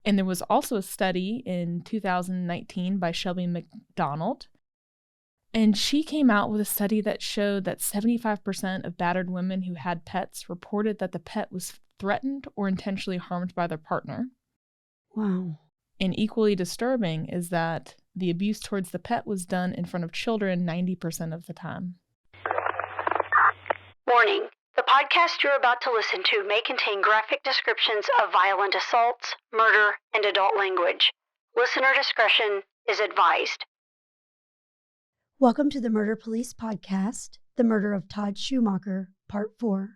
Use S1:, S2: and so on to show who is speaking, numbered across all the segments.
S1: And there was also a study in 2019 by Shelby McDonald. And she came out with a study that showed that 75% of battered women who had pets reported that the pet was threatened or intentionally harmed by their partner.
S2: Wow.
S1: And equally disturbing is that the abuse towards the pet was done in front of children 90% of the time.
S3: Warning. The podcast you're about to listen to may contain graphic descriptions of violent assaults, murder, and adult language. Listener discretion is advised.
S2: Welcome to the Murder Police Podcast, The Murder of Todd Schumacher, Part 4.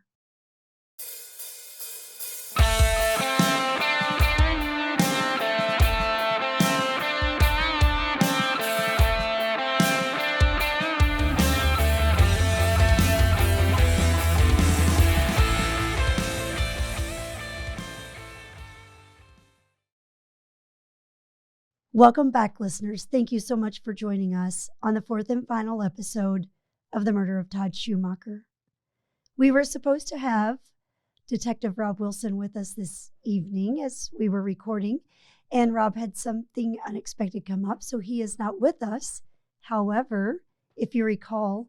S2: Welcome back, listeners. Thank you so much for joining us on the fourth and final episode of The Murder of Todd Schumacher. We were supposed to have Detective Rob Wilson with us this evening as we were recording, and Rob had something unexpected come up, so he is not with us. However, if you recall,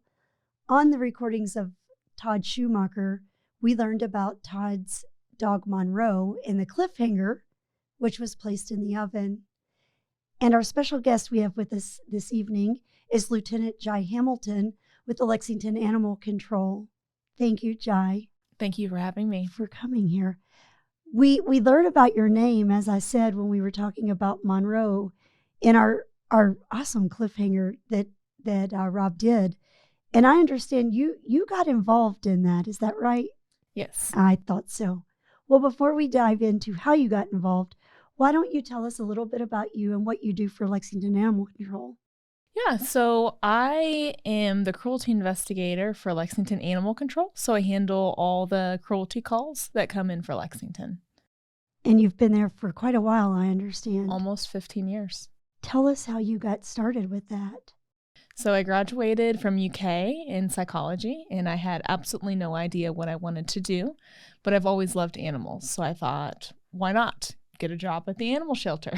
S2: on the recordings of Todd Schumacher, we learned about Todd's dog Monroe in the cliffhanger, which was placed in the oven. And our special guest we have with us this evening is Lieutenant Jai Hamilton with the Lexington Animal Control. Thank you, Jai.
S1: Thank you for having me.
S2: For coming here. We learned about your name, as I said, when we were talking about Monroe in our awesome cliffhanger that Rob did. And I understand you got involved in that. Is that right?
S1: Yes.
S2: I thought so. Well, before we dive into how you got involved, why don't you tell us a little bit about you and what you do for Lexington Animal Control?
S1: Yeah, so I am the cruelty investigator for Lexington Animal Control. So I handle all the cruelty calls that come in for Lexington.
S2: And you've been there for quite a while, I understand.
S1: Almost 15 years.
S2: Tell us how you got started with that.
S1: So I graduated from UK in psychology, and I had absolutely no idea what I wanted to do, but I've always loved animals. So I thought, why not get a job at the animal shelter?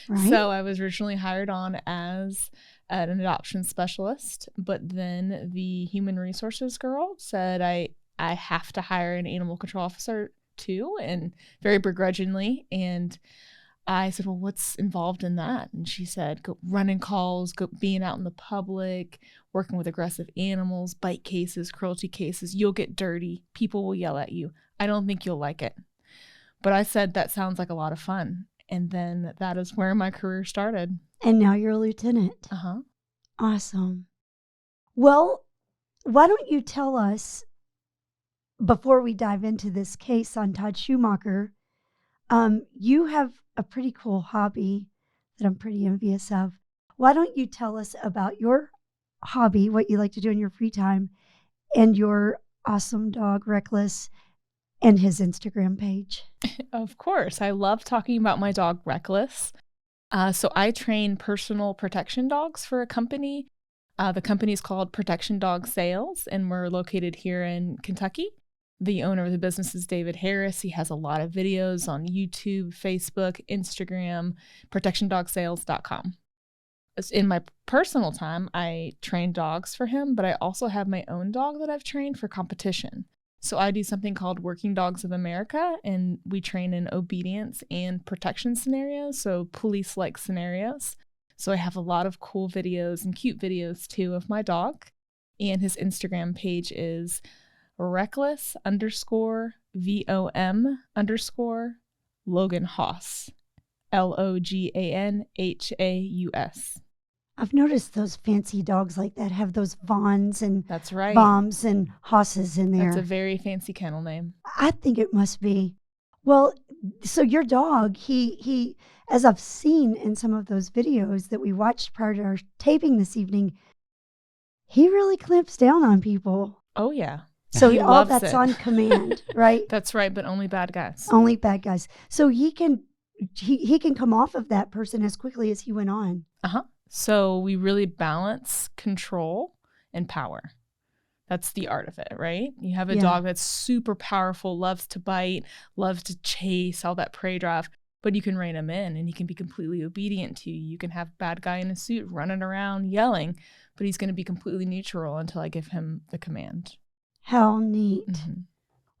S2: Right.
S1: So I was originally hired on as an adoption specialist, but then the human resources girl said I have to hire an animal control officer too, and very begrudgingly. And I said, well, what's involved in that? And she said, go running calls, go being out in the public, working with aggressive animals, bite cases, cruelty cases. You'll get dirty. People will yell at you. I don't think you'll like it. But I said, that sounds like a lot of fun. And then that is where my career started.
S2: And now you're a lieutenant.
S1: Uh-huh.
S2: Awesome. Well, why don't you tell us, before we dive into this case on Todd Schumacher, you have a pretty cool hobby that I'm pretty envious of. Why don't you tell us about your hobby, what you like to do in your free time, and your awesome dog, Reckless, and his Instagram page?
S1: Of course. I love talking about my dog, Reckless. So I train personal protection dogs for a company. The company is called Protection Dog Sales, and we're located here in Kentucky. The owner of the business is David Harris. He has a lot of videos on YouTube, Facebook, Instagram, protectiondogsales.com. In my personal time, I train dogs for him, but I also have my own dog that I've trained for competition. So I do something called Working Dogs of America, and we train in obedience and protection scenarios, so police-like scenarios. So I have a lot of cool videos and cute videos, too, of my dog. And his Instagram page is reckless_VOM_Logan Haus, LOGANHAUS.
S2: I've noticed those fancy dogs like that have those Vons and
S1: That's right.
S2: Bombs and Hosses in there.
S1: That's a very fancy kennel name.
S2: I think it must be. Well, so your dog, he, as I've seen in some of those videos that we watched prior to our taping this evening, he really clamps down on people.
S1: Oh, yeah.
S2: So
S1: He
S2: all
S1: loves
S2: that's
S1: it.
S2: on command, right?
S1: That's right, but only bad guys.
S2: Only bad guys. So he can come off of that person as quickly as he went on.
S1: Uh-huh. So we really balance control and power. That's the art of it, right? You have a dog that's super powerful, loves to bite, loves to chase, all that prey drive. but you can rein him in and he can be completely obedient to you. You can have bad guy in a suit running around yelling, but he's going to be completely neutral until I give him the command.
S2: How neat.
S1: Mm-hmm.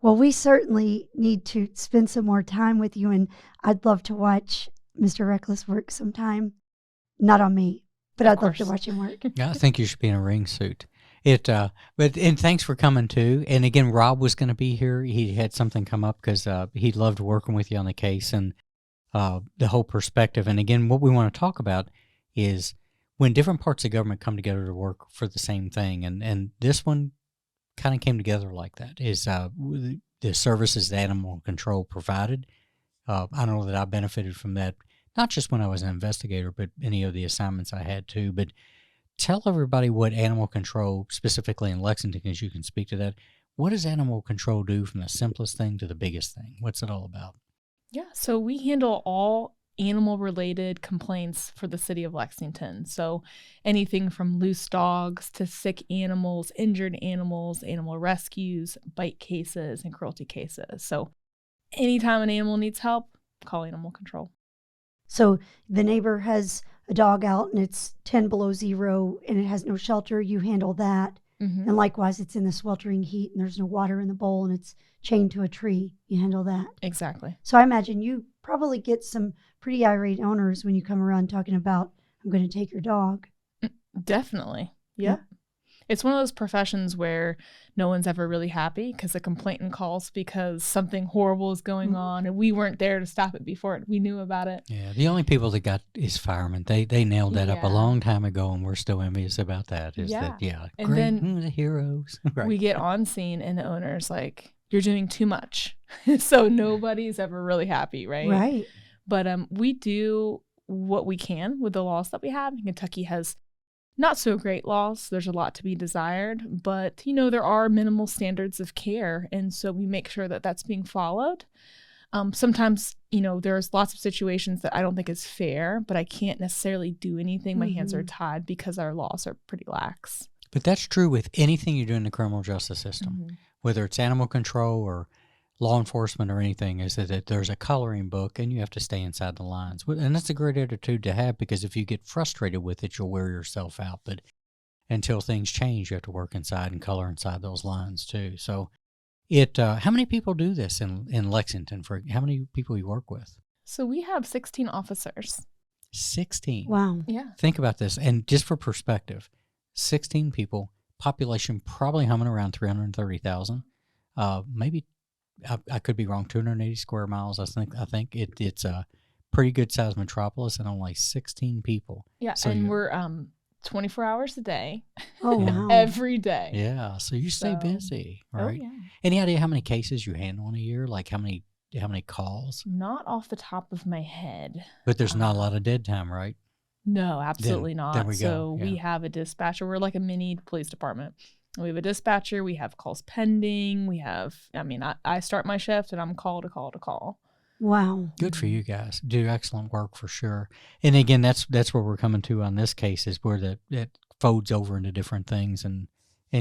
S2: Well, we certainly need to spend some more time with you, and I'd love to watch Mr. Reckless work sometime. Not on me, but I'd love to watch him work.
S4: Yeah, I think you should be in a ring suit. And thanks for coming too. And again, Rob was going to be here. He had something come up because he loved working with you on the case and the whole perspective. And again, what we want to talk about is when different parts of government come together to work for the same thing. And this one kind of came together like that. Is the services that animal control provided. I know that I benefited from that, not just when I was an investigator, but any of the assignments I had too. But tell everybody what animal control, specifically in Lexington, because you can speak to that. What does animal control do from the simplest thing to the biggest thing? What's it all about?
S1: Yeah, so we handle all animal-related complaints for the city of Lexington. So anything from loose dogs to sick animals, injured animals, animal rescues, bite cases, and cruelty cases. So anytime an animal needs help, call animal control.
S2: So the neighbor has a dog out and it's 10 below zero and it has no shelter, you handle that.
S1: Mm-hmm.
S2: And likewise, it's in the sweltering heat and there's no water in the bowl and it's chained to a tree. You handle that.
S1: Exactly.
S2: So I imagine you probably get some pretty irate owners when you come around talking about, I'm going to take your dog.
S1: Definitely. Yep. Yeah. It's one of those professions where no one's ever really happy because a complainant calls because something horrible is going on and we weren't there to stop it before we knew about it.
S4: Yeah, the only people that got is firemen. They nailed that up a long time ago, and we're still envious about that.
S1: And
S4: great,
S1: then
S4: the heroes. Right.
S1: We get on scene and the owner's like, you're doing too much. So nobody's ever really happy, right?
S2: Right.
S1: But we do what we can with the laws that we have. Kentucky has not so great laws. There's a lot to be desired, but there are minimal standards of care, and so we make sure that that's being followed. Sometimes, there's lots of situations that I don't think is fair, but I can't necessarily do anything. My hands are tied because our laws are pretty lax.
S4: But that's true with anything you do in the criminal justice system, whether it's animal control or law enforcement or anything, is that there's a coloring book and you have to stay inside the lines. And that's a great attitude to have, because if you get frustrated with it, you'll wear yourself out. But until things change, you have to work inside and color inside those lines too. So how many people do this in Lexington? For how many people you work with?
S1: So we have 16 officers.
S4: 16.
S2: Wow.
S1: Yeah.
S4: Think about this. And just for perspective, 16 people, population probably humming around 330,000, maybe. I could be wrong. 280 square miles. I think it's a pretty good sized metropolis and only 16 people.
S1: Yeah,
S4: so
S1: and we're 24 hours a day.
S2: Oh wow!
S1: Every day.
S4: Yeah, so you stay busy, right?
S1: Oh, yeah.
S4: Any idea how many cases you handle in a year? Like how many calls?
S1: Not off the top of my head.
S4: But there's not a lot of dead time, right?
S1: No, absolutely not.
S4: There we go.
S1: So we have a dispatcher. We're like a mini police department. We have a dispatcher. We have calls pending. I start my shift and I'm call to call.
S2: Wow.
S4: Good for you guys. Do excellent work for sure. And again, that's where we're coming to on this case, is where that folds over into different things and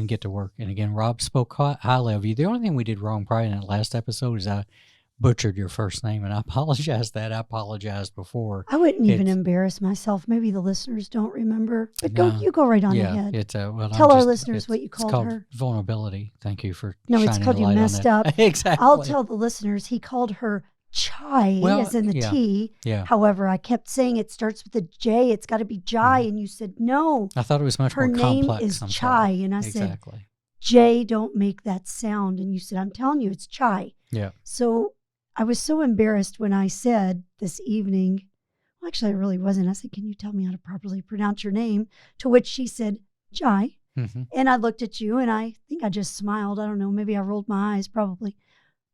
S4: get to work. And again, Rob spoke highly of you. The only thing we did wrong probably in that last episode is I butchered your first name, and I apologize that. I apologized before.
S2: I wouldn't even embarrass myself. Maybe the listeners don't remember, but you go right on ahead. Tell our listeners what you called her.
S4: It's called vulnerability. Thank you for
S2: it's called you messed up.
S4: Exactly.
S2: I'll tell the listeners he called her Chai, as in the T.
S4: Yeah.
S2: However, I kept saying it starts with a J. It's got to be Jai, and you said no.
S4: I thought it was much more complex.
S2: Her name is Chai, and I said, J, don't make that sound. And you said, I'm telling you, it's Chai.
S4: Yeah.
S2: So I was so embarrassed when I said this evening, well, actually, I really wasn't. I said, can you tell me how to properly pronounce your name? To which she said, Jai.
S4: Mm-hmm.
S2: And I looked at you and I think I just smiled. I don't know. Maybe I rolled my eyes probably.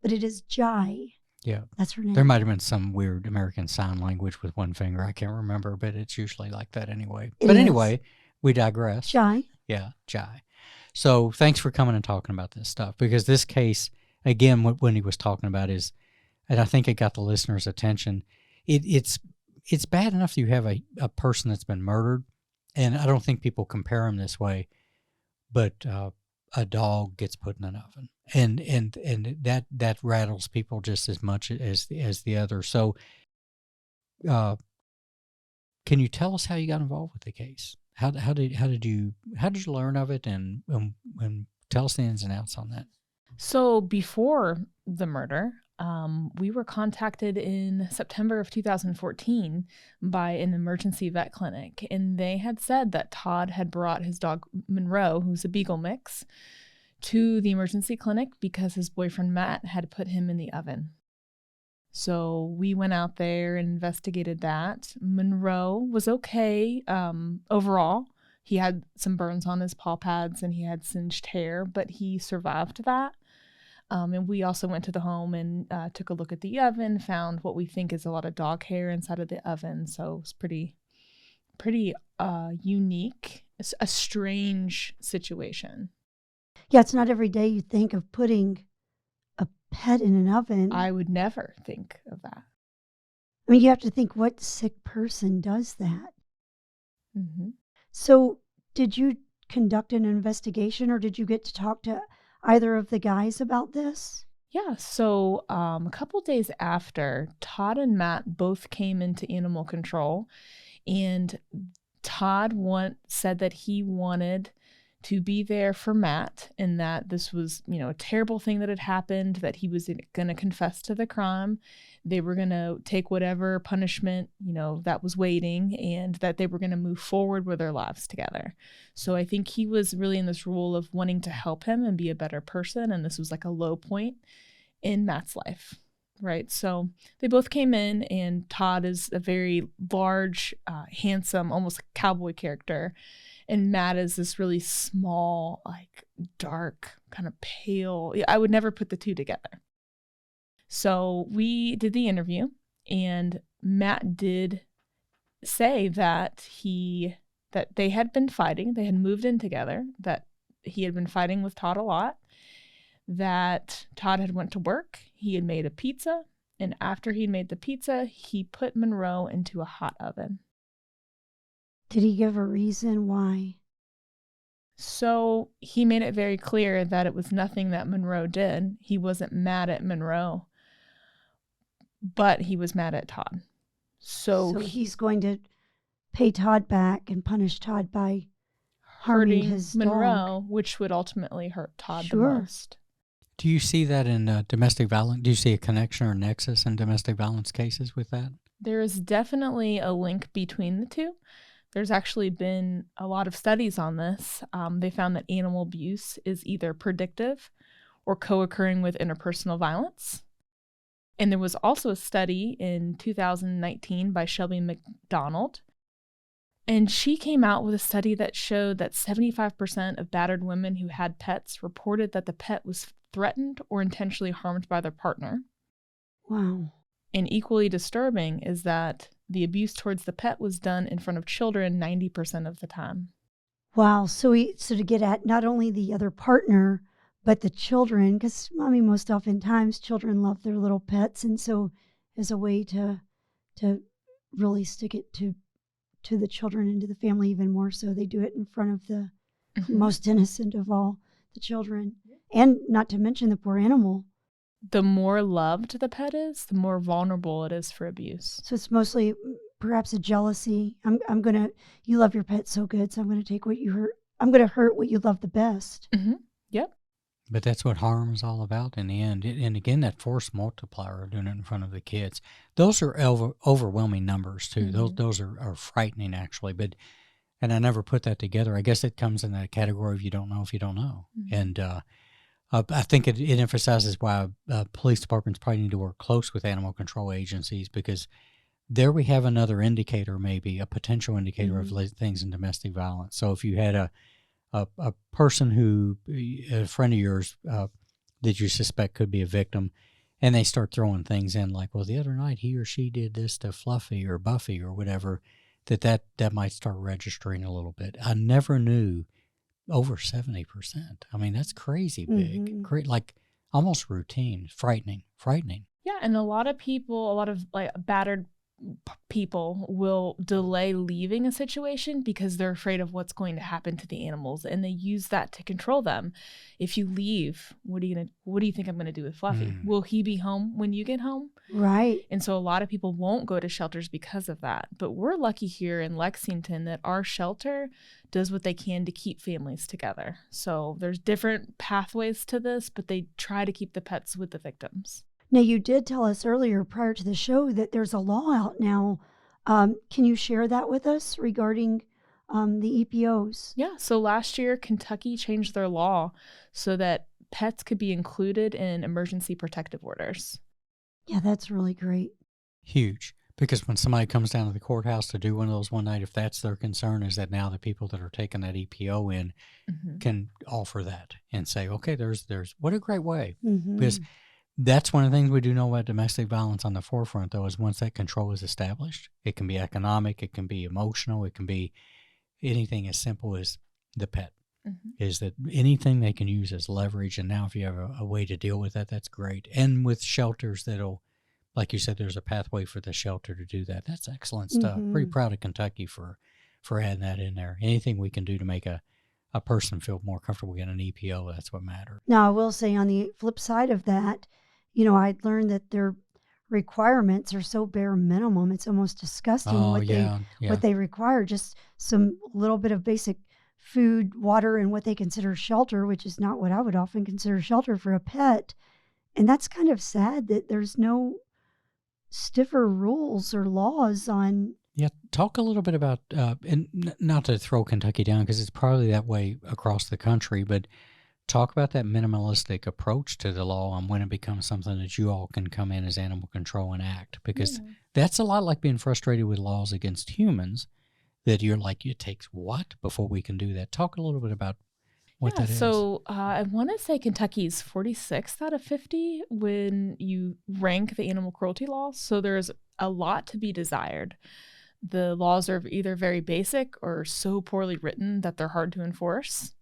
S2: But it is Jai.
S4: Yeah.
S2: That's her name.
S4: There might have been some weird American sign language with one finger. I can't remember, but it's usually like that anyway. Anyway, we digress.
S2: Jai.
S4: Yeah, Jai. So thanks for coming and talking about this stuff, because this case, again, what Wendy was talking about is, and I think it got the listeners' attention, it's bad enough that you have a person that's been murdered, and I don't think people compare them this way, but a dog gets put in an oven, and that rattles people just as much as the other. So uh, can you tell us how you got involved with the case? How did you learn of it, and tell us the ins and outs on that?
S1: So before the murder, we were contacted in September of 2014 by an emergency vet clinic, and they had said that Todd had brought his dog Monroe, who's a beagle mix, to the emergency clinic because his boyfriend Matt had put him in the oven. So we went out there and investigated that. Monroe was okay overall. He had some burns on his paw pads and he had singed hair, but he survived that. And we also went to the home and took a look at the oven, found what we think is a lot of dog hair inside of the oven. So it's pretty unique. It's a strange situation.
S2: Yeah, it's not every day you think of putting a pet in an oven.
S1: I would never think of that.
S2: I mean, you have to think, what sick person does that?
S1: Mm-hmm.
S2: So did you conduct an investigation, or did you get to talk to either of the guys about this?
S1: Yeah, so a couple days after, Todd and Matt both came into animal control, and Todd said that he wanted to be there for Matt, and that this was, a terrible thing that had happened, that he was going to confess to the crime. They were going to take whatever punishment, that was waiting, and that they were going to move forward with their lives together. So I think he was really in this role of wanting to help him and be a better person, and this was like a low point in Matt's life, right? So they both came in, and Todd is a very large, handsome, almost cowboy character. And Matt is this really small, like dark, kind of pale. I would never put the two together. So we did the interview, and Matt did say that they had been fighting. They had moved in together, that he had been fighting with Todd a lot, that Todd had went to work. He had made a pizza, and after he'd made the pizza, he put Monroe into a hot oven.
S2: Did he give a reason why?
S1: So he made it very clear that it was nothing that Monroe did. He wasn't mad at Monroe, but he was mad at Todd. So
S2: he's going to pay Todd back and punish Todd by harming his
S1: Monroe,
S2: dog,
S1: which would ultimately hurt Todd the
S2: Sure.
S1: most.
S4: Do you see that in domestic violence? Do you see a connection or nexus in domestic violence cases with that?
S1: There is definitely a link between the two. There's actually been a lot of studies on this. They found that animal abuse is either predictive or co-occurring with interpersonal violence. And there was also a study in 2019 by Shelby McDonald. And she came out with a study that showed that 75% of battered women who had pets reported that the pet was threatened or intentionally harmed by their partner.
S2: Wow.
S1: And equally disturbing is that the abuse towards the pet was done in front of children 90% of the time.
S2: Wow. So to get at not only the other partner, but the children, because most oftentimes children love their little pets, and so as a way to really stick it to the children and to the family even more so, they do it in front of the most innocent of all, the children, and not to mention the poor animal.
S1: The more loved the pet is, the more vulnerable it is for abuse.
S2: So it's mostly perhaps a jealousy. You love your pet so good, so I'm gonna take what you hurt. I'm gonna hurt what you love the best.
S1: Mm-hmm. Yep.
S4: But that's what harm is all about in the end. And again, that force multiplier, doing it in front of the kids. Those are overwhelming numbers too.
S1: Mm-hmm.
S4: Those are frightening actually. And I never put that together. I guess it comes in that category of you don't know if you don't know.
S1: Mm-hmm.
S4: And I think it emphasizes why police departments probably need to work close with animal control agencies, because there we have another indicator, maybe a potential indicator of things in domestic violence. So if you had a person who, a friend of yours that you suspect could be a victim, and they start throwing things in like, well, the other night he or she did this to Fluffy or Buffy or whatever, that might start registering a little bit. I never knew over 70%. I mean, that's crazy big, like almost routine, frightening.
S1: Yeah, and a lot of people, a lot of like battered people will delay leaving a situation because they're afraid of what's going to happen to the animals, and they use that to control them. If you leave, what do you think I'm going to do with Fluffy? Will he be home when you get home?
S2: Right.
S1: And so a lot of people won't go to shelters because of that. But we're lucky here in Lexington that our shelter does what they can to keep families together. So there's different pathways to this, but they try to keep the pets with the victims.
S2: Now, you did tell us earlier prior to the show that there's a law out now. Can you share that with us regarding the EPOs?
S1: Yeah. So last year, Kentucky changed their law so that pets could be included in emergency protective orders.
S2: Yeah, that's really great.
S4: Huge. Because when somebody comes down to the courthouse to do one of those one night, if that's their concern, is that now the people that are taking that EPO in can offer that and say, okay, there's what a great way. Because that's one of the things we do know about domestic violence on the forefront, though, is once that control is established, it can be economic, it can be emotional, it can be anything as simple as the pet. Is that anything they can use as leverage. And now if you have a way to deal with that, that's great. And with shelters that'll, like you said, there's a pathway for the shelter to do that. That's excellent stuff. Pretty proud of Kentucky for adding that in there. Anything we can do to make a person feel more comfortable getting an EPO, that's what matters.
S2: Now, I will say on the flip side of that, I learned that their requirements are so bare minimum. It's almost disgusting what they require. Just some little bit of basic food, water, and what they consider shelter, which is not what I would often consider shelter for a pet. And that's kind of sad that there's no stiffer rules or laws on.
S4: Yeah, talk a little bit about, and not to throw Kentucky down because it's probably that way across the country, but talk about that minimalistic approach to the law and when it becomes something that you all can come in as animal control and act, because that's a lot like being frustrated with laws against humans, that you're like, it takes what before we can do that. Talk a little bit about what that is.
S1: So I want to say Kentucky's 46th out of 50 when you rank the animal cruelty laws. So there's a lot to be desired. The laws are either very basic or so poorly written that they're hard to enforce.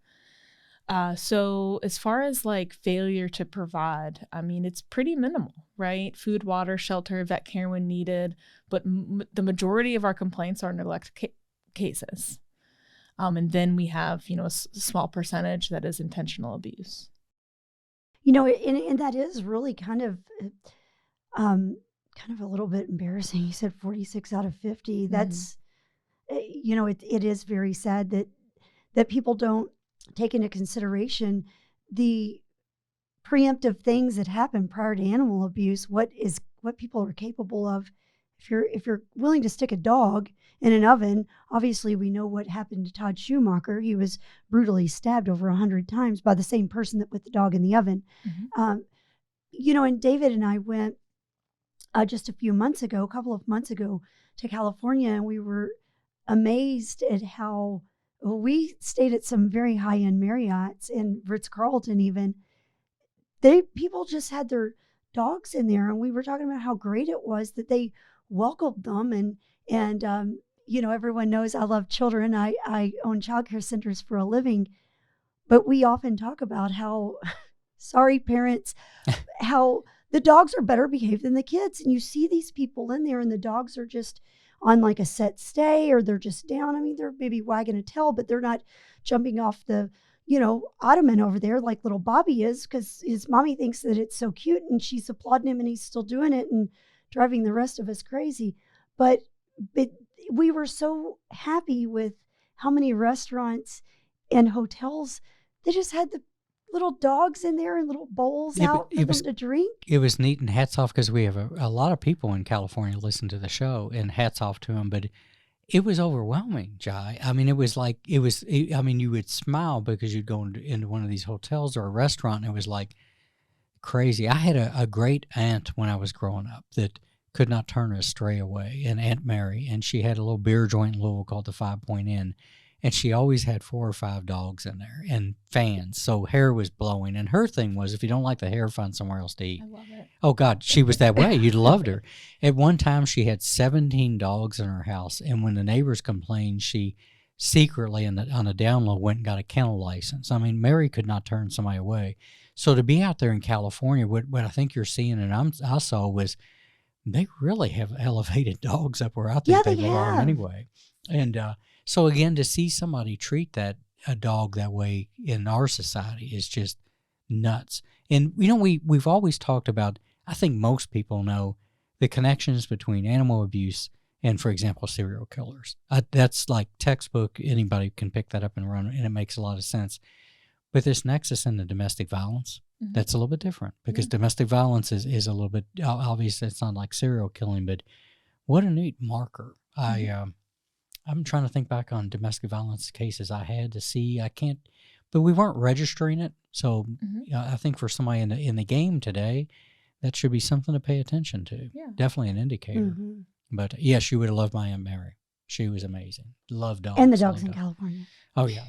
S1: So as far as like failure to provide, I mean, it's pretty minimal, right? Food, water, shelter, vet care when needed. But the majority of our complaints are neglect cases. And then we have, a small percentage that is intentional abuse.
S2: And that is really kind of a little bit embarrassing. You said 46 out of 50. That's, it is very sad that people don't take into consideration the preemptive things that happen prior to animal abuse. What people are capable of. If you're willing to stick a dog in an oven, obviously we know what happened to Todd Schumacher. He was brutally stabbed over 100 times by the same person that put the dog in the oven. And David and I went just a couple of months ago to California, and we were amazed at how we stayed at some very high-end Marriotts in Ritz-Carlton even. People just had their dogs in there, and we were talking about how great it was that they welcomed them. And everyone knows I love children. I own childcare centers for a living, but we often talk about how, sorry parents, how the dogs are better behaved than the kids. And you see these people in there and the dogs are just on like a set stay, or they're just down. I mean, they're maybe wagging a tail, but they're not jumping off the, ottoman over there like little Bobby is, because his mommy thinks that it's so cute and she's applauding him and he's still doing it and driving the rest of us crazy. But we were so happy with how many restaurants and hotels, they just had the little dogs in there and little bowls out for them to drink.
S4: It was neat, and hats off, because we have a lot of people in California listen to the show, and hats off to them. But it was overwhelming, Jai. I mean, you would smile because you'd go into one of these hotels or a restaurant, and it was like crazy. I had a great aunt when I was growing up that could not turn a stray away, and Aunt Mary, and she had a little beer joint in Louisville called the 5 Point Inn. And she always had 4 or 5 dogs in there and fans. So hair was blowing. And her thing was, if you don't like the hair, find somewhere else to eat.
S1: I love it.
S4: Oh, God, she was that way. You'd loved her. At one time, she had 17 dogs in her house. And when the neighbors complained, she secretly, on a down low, went and got a kennel license. I mean, Mary could not turn somebody away. So to be out there in California, what I think you're seeing and I saw was they really have elevated dogs up where I
S2: Yeah,
S4: think they
S2: they
S4: belong
S2: have.
S4: anyway. And so again, to see somebody treat a dog that way in our society is just nuts. And we've always talked about, I think most people know the connections between animal abuse and, for example, serial killers. That's like textbook. Anybody can pick that up and run, and it makes a lot of sense. But this nexus into domestic violence, that's a little bit different, because domestic violence is a little bit, obviously it's not like serial killing, but what a neat marker. I'm trying to think back on domestic violence cases I had to see. I can't, but we weren't registering it. So I think for somebody in the game today, that should be something to pay attention to.
S1: Yeah.
S4: Definitely an indicator. But yes, you would have loved my Aunt Mary. She was amazing. Loved dogs.
S2: And the dogs in California.
S4: Oh, yeah.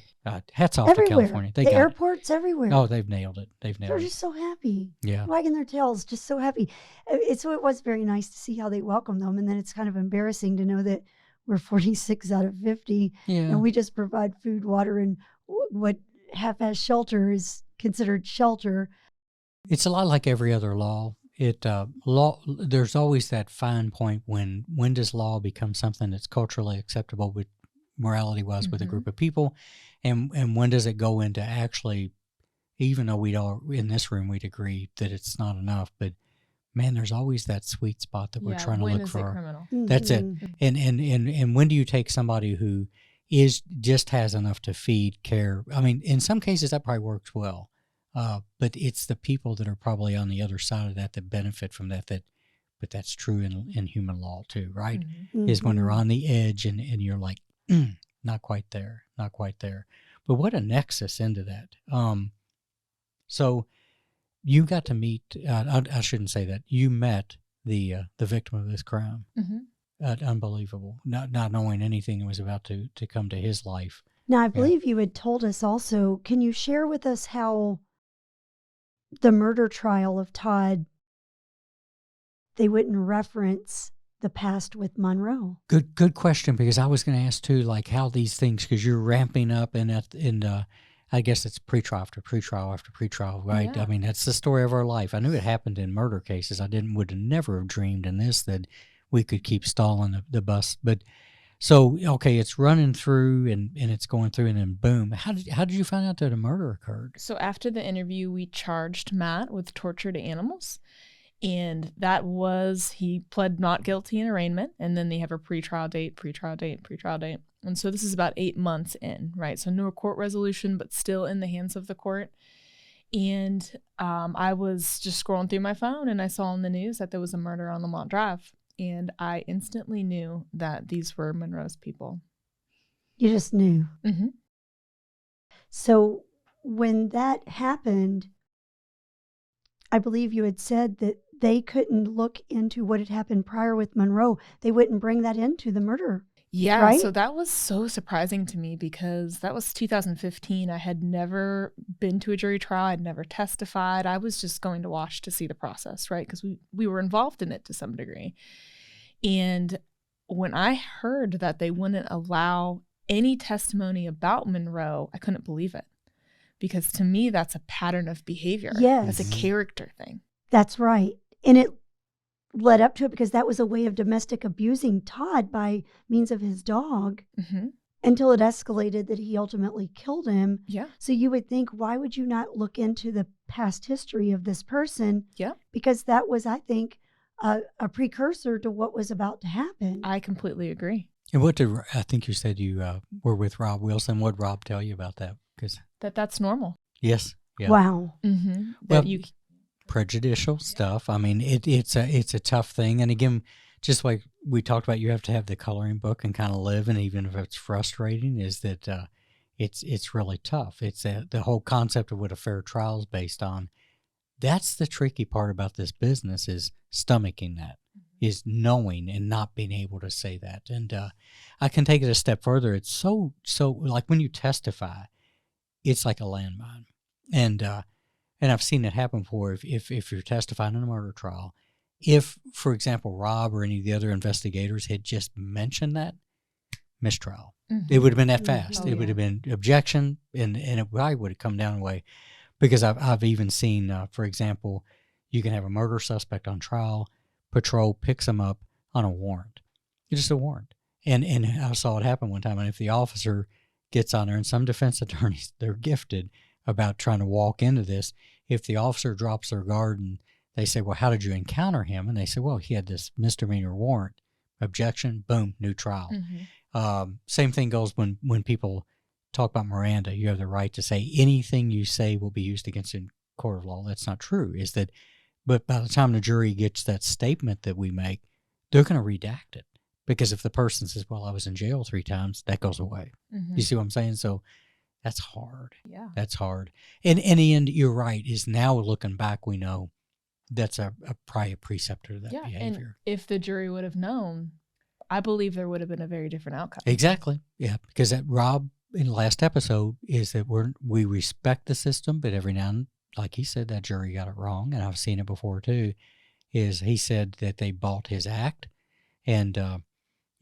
S4: Hats off
S2: Everywhere.
S4: to California. They
S2: the
S4: got
S2: airports everywhere.
S4: it. Oh, they've nailed it.
S2: They're just so happy.
S4: Yeah.
S2: Wagging their tails, just so happy. So it was very nice to see how they welcome them. And then it's kind of embarrassing to know that we're 46 out of 50.
S4: Yeah.
S2: And we just provide food, water, and what half-ass shelter is considered shelter.
S4: It's a lot like every other law. There's always that fine point when does law become something that's culturally acceptable with morality-wise with a group of people, and when does it go into actually, even though we'd all in this room we'd agree that it's not enough, but man, there's always that sweet spot that we're trying to look for.
S1: Criminal?
S4: That's it. And when do you take somebody who just has enough to feed, care? I mean, in some cases that probably works well. But it's the people that are probably on the other side of that benefit from that. But that's true in human law too, right? Is when they're on the edge and you're like, not quite there. But what a nexus into that. So you got to meet. I shouldn't say that. You met the victim of this crime. Unbelievable. Not knowing anything that was about to come to his life.
S2: Now, I believe you had told us also. Can you share with us how the murder trial of Todd, they wouldn't reference the past with Monroe?
S4: Good question, because I was going to ask too, like how these things, because you're ramping up and I guess it's pretrial after pretrial after pretrial, right?
S1: Yeah.
S4: I mean, that's the story of our life. I knew it happened in murder cases. would have never have dreamed in this that we could keep stalling the bus. But so, okay, it's running through and it's going through, and then boom. How did you find out that a murder occurred?
S1: So after the interview, we charged Matt with torture to animals. And he pled not guilty in arraignment. And then they have a pretrial date. And so this is about 8 months in, right? So no court resolution, but still in the hands of the court. And I was just scrolling through my phone and I saw on the news that there was a murder on Lamont Drive. And I instantly knew that these were Monroe's people.
S2: You just knew.
S1: Mm-hmm.
S2: So when that happened, I believe you had said that they couldn't look into what had happened prior with Monroe. They wouldn't bring that into the murder.
S1: Yeah,
S2: right?
S1: So that was so surprising to me because that was 2015. I had never been to a jury trial. I'd never testified. I was just going to watch to see the process, right? Because we were involved in it to some degree. And when I heard that they wouldn't allow any testimony about Monroe, I couldn't believe it. Because to me, that's a pattern of behavior.
S2: Yes.
S1: That's a character thing.
S2: That's right. And it led up to it because that was a way of domestic abusing Todd by means of his dog until it escalated that he ultimately killed him.
S1: Yeah.
S2: So you would think, why would you not look into the past history of this person?
S1: Yeah.
S2: Because that was, I think, a precursor to what was about to happen.
S1: I completely agree.
S4: And I think you said you were with Rob Wilson. What did Rob tell you about that?
S1: That's normal.
S4: Yes. Yeah.
S2: Wow.
S1: Mm-hmm.
S4: Prejudicial stuff. I mean, it's a tough thing. And again, just like we talked about, you have to have the coloring book and kind of live. And even if it's frustrating, is that it's really tough. It's the whole concept of what a fair trial is based on. That's the tricky part about this business, is stomaching that, is knowing and not being able to say that. And I can take it a step further. It's so like when you testify, it's like a landmine. And I've seen it happen before. If you're testifying in a murder trial, if, for example, Rob or any of the other investigators had just mentioned that, mistrial. It would have been that fast. It would have been objection, and it probably would have come down away. Because I've even seen, for example, you can have a murder suspect on trial, patrol picks them up on a warrant. It's just a warrant. And I saw it happen one time. And if the officer gets on there, and some defense attorneys, they're gifted about trying to walk into this. If the officer drops their guard and they say, well, how did you encounter him? And they say, well, he had this misdemeanor warrant. Objection, boom, new trial. Same thing goes when people talk about Miranda. You have the right to say anything you say will be used against you in court of law. That's not true. But by the time the jury gets that statement that we make, they're going to redact it. Because if the person says, well, I was in jail 3 times, that goes away. You see what I'm saying? So that's hard.
S1: Yeah.
S4: That's hard. And in the end, you're right, is now looking back, we know that's probably a preceptor of that behavior.
S1: And if the jury would have known, I believe there would have been a very different outcome.
S4: Exactly. Yeah. Because that Rob, in the last episode, is that we respect the system, but every now and then, like he said, that jury got it wrong. And I've seen it before too, is he said that they bought his act. And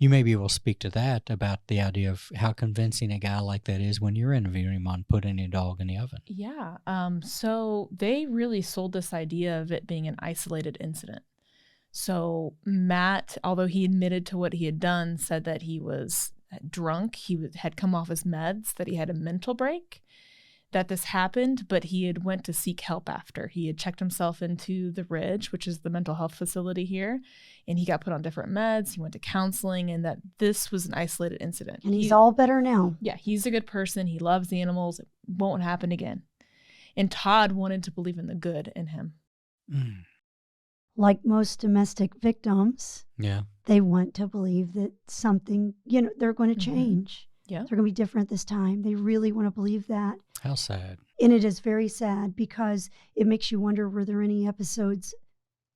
S4: you may be able to speak to that about the idea of how convincing a guy like that is when you're interviewing him on putting a dog in the oven.
S1: Yeah. So they really sold this idea of it being an isolated incident. So Matt, although he admitted to what he had done, said that he was drunk, had come off his meds, that he had a mental break, that this happened, but he had went to seek help after. He had checked himself into the Ridge, which is the mental health facility here, and he got put on different meds. He went to counseling, and that this was an isolated incident.
S2: And he's all better now.
S1: Yeah, he's a good person. He loves the animals. It won't happen again. And Todd wanted to believe in the good in him.
S2: Like most domestic victims, they want to believe that something, they're going to change.
S1: Yeah.
S2: They're going to be different this time. They really want to believe that.
S4: How sad.
S2: And it is very sad because it makes you wonder, were there any episodes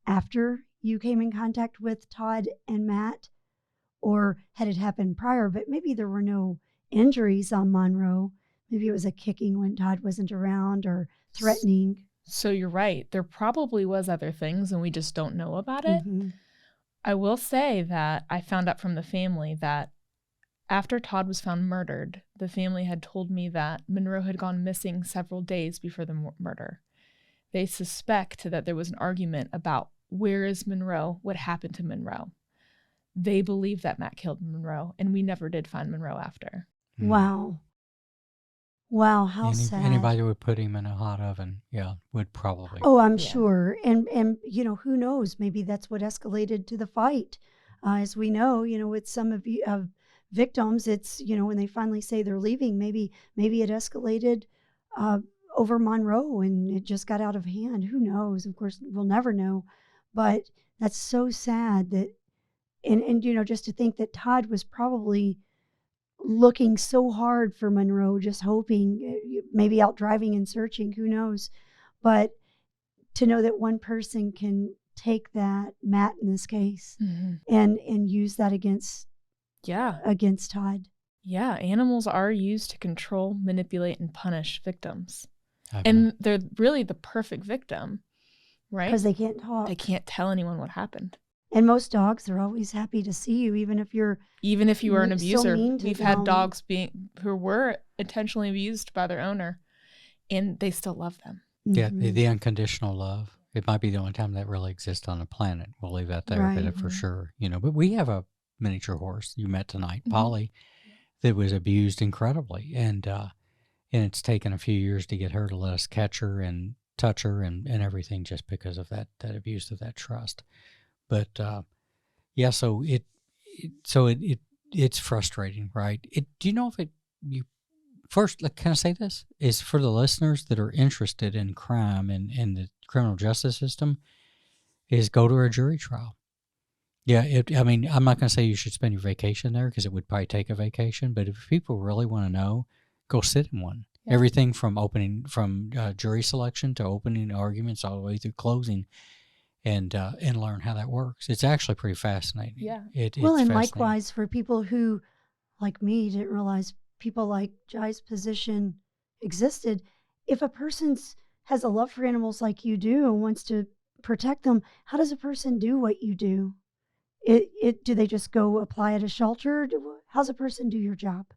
S2: after you came in contact with Todd and Matt? Or had it happened prior, but maybe there were no injuries on Monroe. Maybe it was a kicking when Todd wasn't around or threatening.
S1: So you're right. There probably was other things and we just don't know about it. I will say that I found out from the family that after Todd was found murdered, the family had told me that Monroe had gone missing several days before the murder. They suspect that there was an argument about where is Monroe, what happened to Monroe. They believe that Matt killed Monroe, and we never did find Monroe after.
S2: Wow. Wow, how sad.
S4: Anybody who would put him in a hot oven, would probably.
S2: Oh, I'm sure. And who knows? Maybe that's what escalated to the fight. As we know, with some of victims, it's, when they finally say they're leaving, maybe it escalated over Monroe and it just got out of hand. Who knows? Of course, we'll never know. But that's so sad that, and just to think that Todd was probably looking so hard for Monroe, just hoping, maybe out driving and searching, who knows. But to know that one person can take that, Matt in this case, and use that against Todd.
S1: Yeah, animals are used to control, manipulate, and punish victims. And they're really the perfect victim, right?
S2: Because they can't talk.
S1: They can't tell anyone what happened.
S2: And most dogs are always happy to see you, even if you were
S1: an abuser.
S2: We've
S1: had dogs who were intentionally abused by their owner, and they still love them.
S4: Yeah, the unconditional love. It might be the only time that really exists on the planet. We'll leave that there,
S2: Right.
S4: but for sure, But we have a miniature horse you met tonight, Polly, that was abused incredibly, and it's taken a few years to get her to let us catch her and touch her and everything, just because of that abuse of that trust. But so it's frustrating, right? Do you know if first? Can I say this is for the listeners that are interested in crime and the criminal justice system? Is go to a jury trial. Yeah, I'm not going to say you should spend your vacation there because it would probably take a vacation. But if people really want to know, go sit in one. Yeah. Everything from jury selection to opening arguments all the way through closing. And learn how that works. It's actually pretty fascinating.
S1: Yeah.
S2: And likewise for people who, like me, didn't realize people like Jai's position existed. If a person has a love for animals like you do and wants to protect them, how does a person do what you do? Do they just go apply at a shelter? How's a person do your job?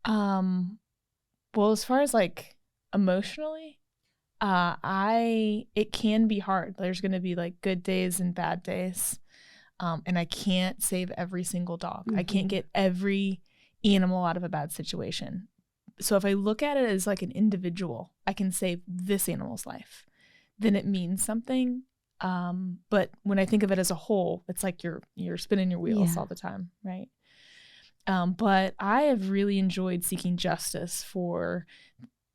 S1: Well, as far as emotionally, It can be hard. There's going to be like good days and bad days. And I can't save every single dog. I can't get every animal out of a bad situation. So if I look at it as like an individual, I can save this animal's life, then it means something. But when I think of it as a whole, it's like you're spinning your wheels all the time, right? But I have really enjoyed seeking justice for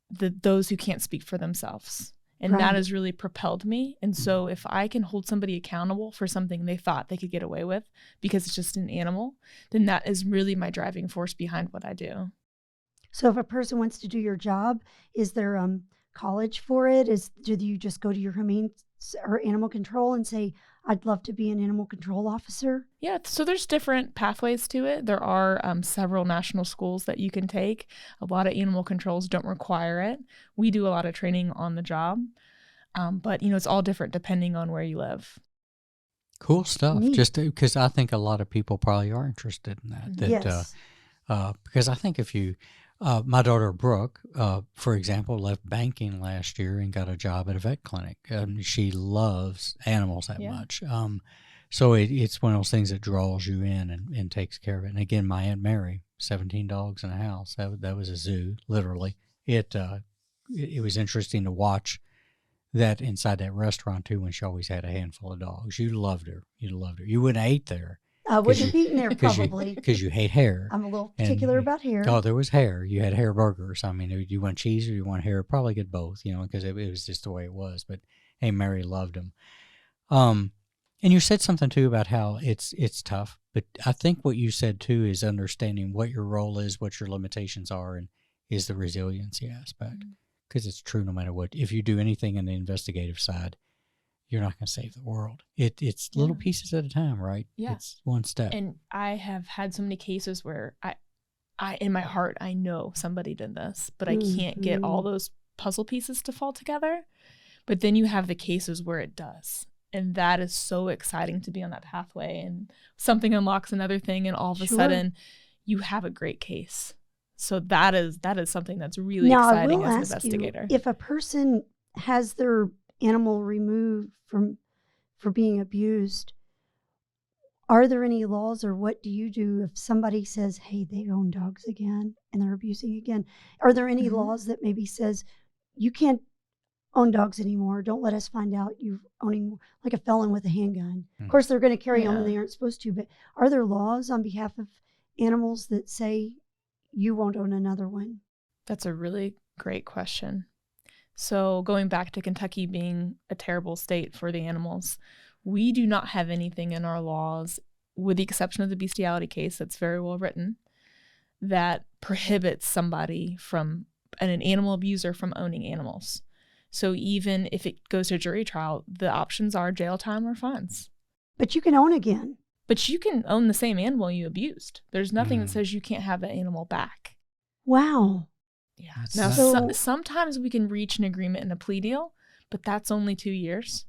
S1: those who can't speak for themselves. And that has really propelled me. And so if I can hold somebody accountable for something they thought they could get away with because it's just an animal, then that is really my driving force behind what I do.
S2: So if a person wants to do your job, is there college for it? Do you just go to your humane or animal control and say, I'd love to be an animal control officer?
S1: Yeah, so there's different pathways to it. There are several national schools that you can take. A lot of animal controls don't require it. We do a lot of training on the job, but it's all different depending on where you live.
S4: Cool stuff.
S2: Neat.
S4: Just because I think a lot of people probably are interested in that.
S2: Yes.
S4: Because I think if you, my daughter Brooke, for example, left banking last year and got a job at a vet clinic. She loves animals that much. So it's one of those things that draws you in and takes care of it. And again, my Aunt Mary, 17 dogs in a house. That was a zoo, literally. It was interesting to watch that inside that restaurant too, when she always had a handful of dogs. You loved her. You wouldn't have ate there.
S2: I wouldn't have eaten there probably.
S4: Because you hate hair.
S2: I'm a little particular about hair.
S4: Oh, there was hair. You had hair burgers. I mean, do you want cheese or you want hair? Probably get both, because it was just the way it was. But hey, Mary loved them. And you said something too about how it's tough. But I think what you said too is understanding what your role is, what your limitations are, and is the resiliency aspect. Because it's true no matter what. If you do anything in the investigative side, you're not going to save the world. It's little pieces at a time, right?
S1: Yeah.
S4: It's one step.
S1: And I have had so many cases where I in my heart, I know somebody did this, but I can't get all those puzzle pieces to fall together. But then you have the cases where it does. And that is so exciting to be on that pathway. And something unlocks another thing, and all of a sudden you have a great case. So that is something that's really exciting as an investigator.
S2: If a person has their animal removed for being abused, are there any laws, or what do you do if somebody says, hey, they own dogs again and they're abusing again? Are there any laws that maybe says you can't own dogs anymore? Don't let us find out you're owning, like a felon with a handgun. Of course, they're going to carry on when they aren't supposed to, but are there laws on behalf of animals that say you won't own another one?
S1: That's a really great question. So going back to Kentucky being a terrible state for the animals, we do not have anything in our laws, with the exception of the bestiality case that's very well written, that prohibits somebody from an animal abuser from owning animals. So even if it goes to jury trial, the options are jail time or fines.
S2: But you can own again.
S1: But you can own the same animal you abused. There's nothing that says you can't have that animal back.
S2: Wow.
S1: Yeah. Now, sometimes we can reach an agreement in a plea deal, but that's only 2 years.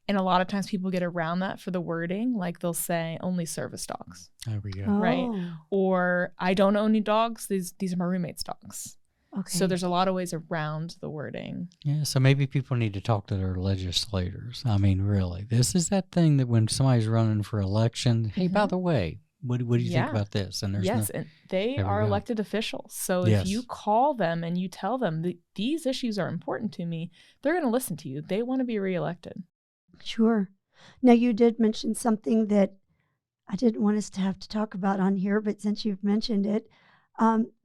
S1: And a lot of times people get around that for the wording. Like they'll say only service dogs.
S4: There we go.
S1: Right. Or I don't own any dogs. These are my roommate's dogs.
S2: Okay.
S1: So there's a lot of ways around the wording.
S4: Yeah, so maybe people need to talk to their legislators. I mean, really, this is that thing that when somebody's running for election, hey, by the way, what do you think about this? And there's
S1: and they are elected officials. So if you call them and you tell them that these issues are important to me, they're going to listen to you. They want to be reelected.
S2: Sure. Now, you did mention something that I didn't want us to have to talk about on here, but since you've mentioned it,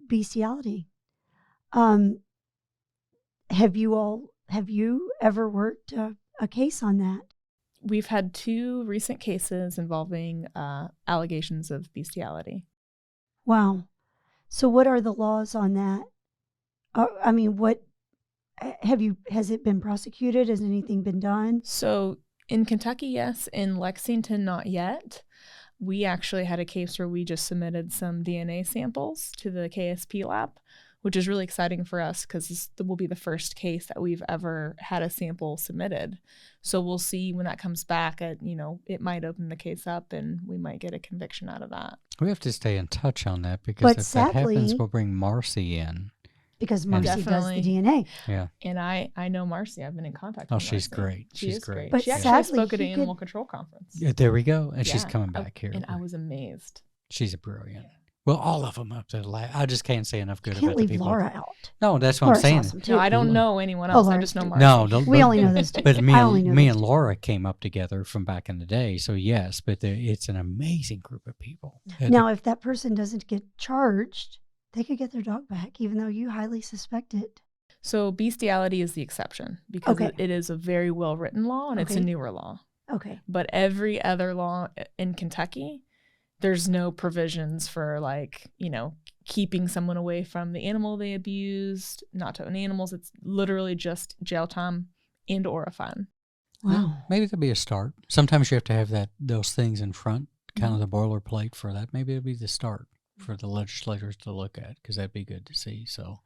S2: bestiality. Have you ever worked a case on that?
S1: We've had 2 recent cases involving allegations of bestiality.
S2: Wow. So what are the laws on that? I mean, what has it been prosecuted? Has anything been done?
S1: So in Kentucky, yes. In Lexington, not yet. We actually had a case where we just submitted some DNA samples to the KSP lab, which is really exciting for us because this will be the first case that we've ever had a sample submitted. So we'll see when that comes back. It might open the case up and we might get a conviction out of that.
S4: We have to stay in touch on that because
S2: But
S4: if
S2: sadly,
S4: that happens, we'll bring Marcy in.
S2: because Marcy does the
S1: Definitely.
S2: DNA.
S4: Yeah.
S1: And I know Marcy. I've been in contact
S4: Oh,
S1: with
S4: she's
S1: Marcy.
S4: great.
S1: She
S4: She's
S1: is
S4: great.
S2: But
S1: She actually
S2: sadly,
S1: spoke at an
S2: he
S1: animal
S2: could-
S1: control conference.
S4: Yeah, there we go. And she's
S1: Yeah,
S4: coming back here.
S1: And I was amazed.
S4: She's a brilliant. Well, all of them up to the last. I just can't say enough good
S2: Can't
S4: about the
S2: leave
S4: people.
S2: Laura out.
S4: No, that's what
S2: Laura's
S4: I'm saying.
S2: awesome too.
S1: No, I don't know anyone
S2: Oh,
S1: else. I
S2: Laura.
S1: just know Marcy.
S4: No,
S2: We only know those two.
S4: But me
S2: I only know
S4: and
S2: those two.
S4: Laura came up together from back in the day, so yes. But it's an amazing group of people.
S2: Now, if that person doesn't get charged, they could get their dog back, even though you highly suspect it.
S1: So bestiality is the exception because
S2: Okay.
S1: it is a very well written law and it's a
S2: Okay.
S1: newer law.
S2: Okay.
S1: But every other law in Kentucky, there's no provisions for keeping someone away from the animal they abused, not to own animals. It's literally just jail time and or a fine.
S2: Wow.
S4: maybe that'd be a start. Sometimes you have to have those things in front, kind of the boilerplate for that. Maybe it'd be the start for the legislators to look at, because that'd be good to see. So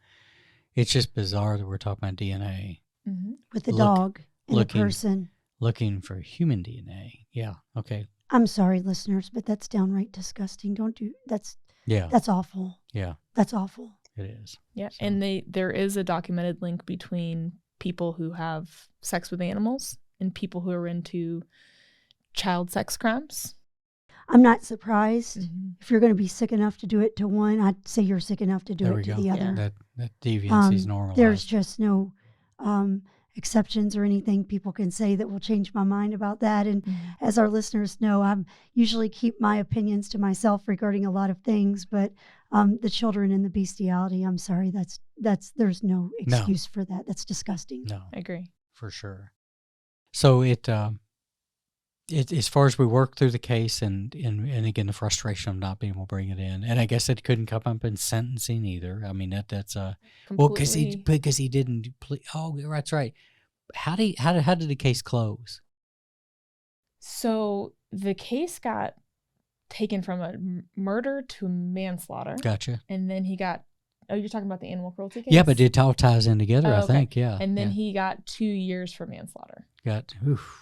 S4: it's just bizarre that we're talking about DNA,
S1: Mm-hmm.
S2: With the
S4: Look-
S2: dog and the
S4: looking-
S2: person.
S4: looking for human DNA. Yeah. Okay.
S2: I'm sorry, listeners, but that's downright disgusting. Don't do that's
S4: Yeah.
S2: that's awful.
S4: Yeah.
S2: That's awful.
S4: It is.
S1: Yeah,
S4: So-
S1: and there is a documented link between people who have sex with animals and people who are into child sex crimes.
S2: I'm not surprised.
S1: Mm-hmm.
S2: If you're going to be sick enough to do it to one, I'd say you're sick enough to do
S4: There
S2: it
S4: we
S2: to
S4: go.
S2: the other.
S4: That deviance is normalized.
S2: There's just no exceptions or anything people can say that will change my mind about that. And as our listeners know, I usually keep my opinions to myself regarding a lot of things, but the children and the bestiality, I'm sorry, there's no excuse for that. That's disgusting.
S4: No,
S1: I agree.
S4: for sure. So it as far as we work through the case and again the frustration of not being able to bring it in, and I guess it couldn't come up in sentencing either. I mean that's well because he didn't oh that's right. How did the case close?
S1: So the case got taken from a murder to manslaughter,
S4: Gotcha.
S1: and then he got. Oh, you're talking about the animal cruelty case?
S4: Yeah, but it all ties in together.
S1: Oh,
S4: I
S1: okay.
S4: think. Yeah.
S1: And then
S4: yeah.
S1: he got 2 years for manslaughter.
S4: got oof.